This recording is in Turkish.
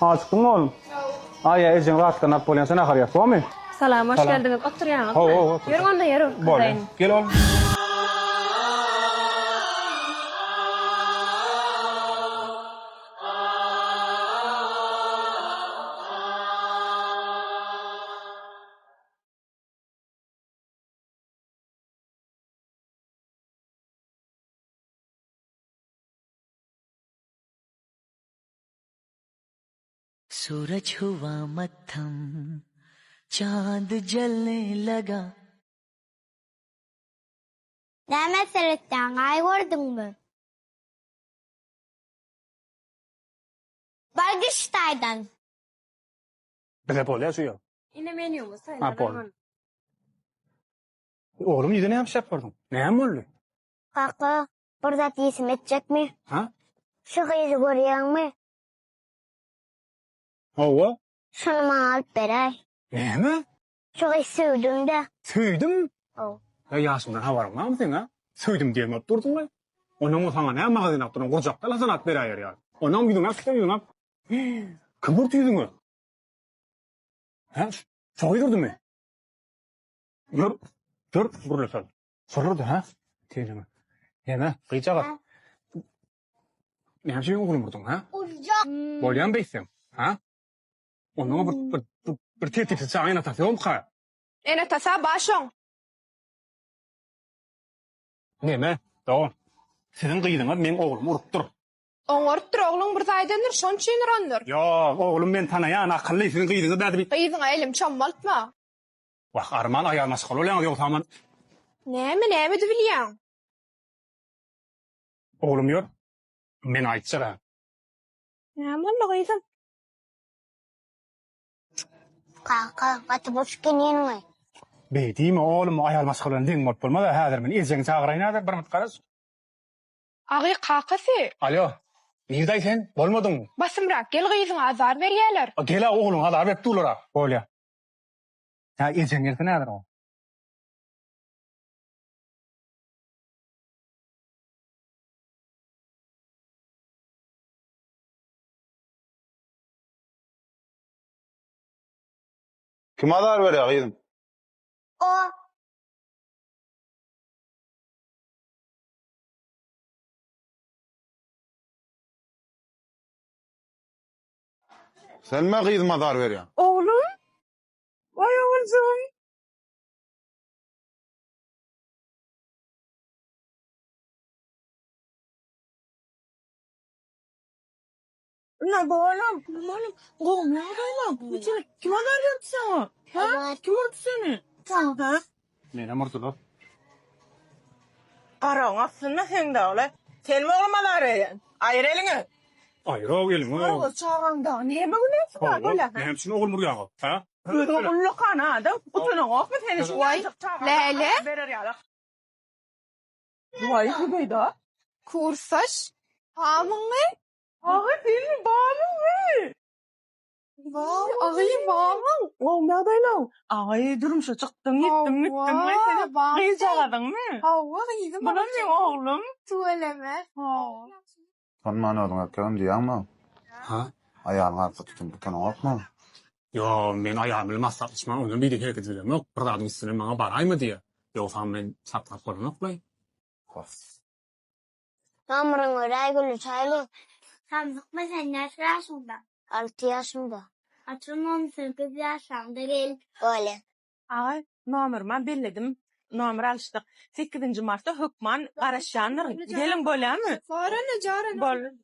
Açıktın mı oğlum? Ay ya Ecen rahattan at bolyan sen ahar yat var mı? Salam, hoş geldiniz. Otur yanına. Otur. Yürü onda yürü. Bolyan. Gel oğlum. सूरज हुआ मत्थम चांद जलने लगा. Ne meseleden gördün mü? Bargıçtay'dan. Bize bolya suyu. Yine menümüz. Ha, bol. Oğlum yine ne yapacak vardın? Ne yapıyorsun? Kaka, burada isim edecek mi? Ha? Şu kızı görüyor mu? Hava? Şunu bana alıp beray. Ne mi? Şu kızı sevdim de. Söydüm. Oh. Ya Yasin'den havarım var mı senin ha? Söydüm diye mi durdun mu? Onun o sana ne mağazin attın? Kocakta la sana at bir ayar ya. Ondan bir dünya sıkıntı yok. Kıvırt yüzün mü? Ha? Çok iyi durdun mu? Dur, buraya sal. Sorurdu ha? Teyzeme. Yeme, kıyacak at. Ne yapıyorsun oğlum vurdun ha? Bolyan beysem, ha? Onun bir tehdit etse aynı atasyon ka. Ene tasa başon. Ne mi? Doğru. Senin kıydığına benim oğlum vurup dur. Oňorupdyr oglum bir zaýdandyr, şonçyn randyr. Yok, oğlum ben tanayan akıllı senin kıydığına bädi bit. Gyzyň elim çammaltma. Bak arman ayağına maskal olan yok tamam. Näme de bilýän? Oğlum yok. Men aytsa Näme boldy gyzym? Kaka, katı boş geliyor mu? Beydi mi oğlum ayağına maskal olan din mot bulmadı. Hazır men izin çağırayna da bir mut qaras. Agy kakasy. Alo. Nerdeýsen? Bolmadın mı? Basymrak gel gyzyň azar berýärler. Gel oğlum hadi hep tulara. Bolya. Ya izin yerse nedir o? Kim adar veriyor kızım? O. Sen mi kızım adar veriyor? Oglum? Vay oğlum. Ne bu oğlum? Oğlum ne oğlum? Kim azar verdi sana? Ha? Kim vurdu seni? Sana da. Mene murtulu. Araň aslında sen de öyle. Sen mi olmalar eden? Ayır elini. Ayır o gelin o. Oğul çağıranda. Ne bu ne var böyle? Ne hemşin oğul muryan o. Ha? Oğullu kana da utunu ok mu seni şu Vay, Lale. Verir ya. Vay bu beyda. Kursaş. Hamıňy. Ağa senin bağlın mı? Agy bamyň. Oğul ne adayla? Ay durmuşa çıktın gittin gittin. Ay seni kıyıcaladın mı? Hawa gyzym. Bana ne oğlum? Tuveleme. Kanman oğlum akılım diyor ama Ha? ayağını arka tutun butonu atma. Yo men ayağımı masatlaşma onu bir de herkes bilir. Yok bir adam üstüne bana barayma diye. Yoksa men saklap koymak bay. Namrın öyle gülü çaylı. Sen sıkma sen yaş yaşında. 6 yaşında. Açılmam 8 yaşında gel. Öyle. Ay nomerman belledim. Nomer alıştık. 8. Mart'ta Hükman Araşanır. Gelin böyle mi? Farana jarana. Bol.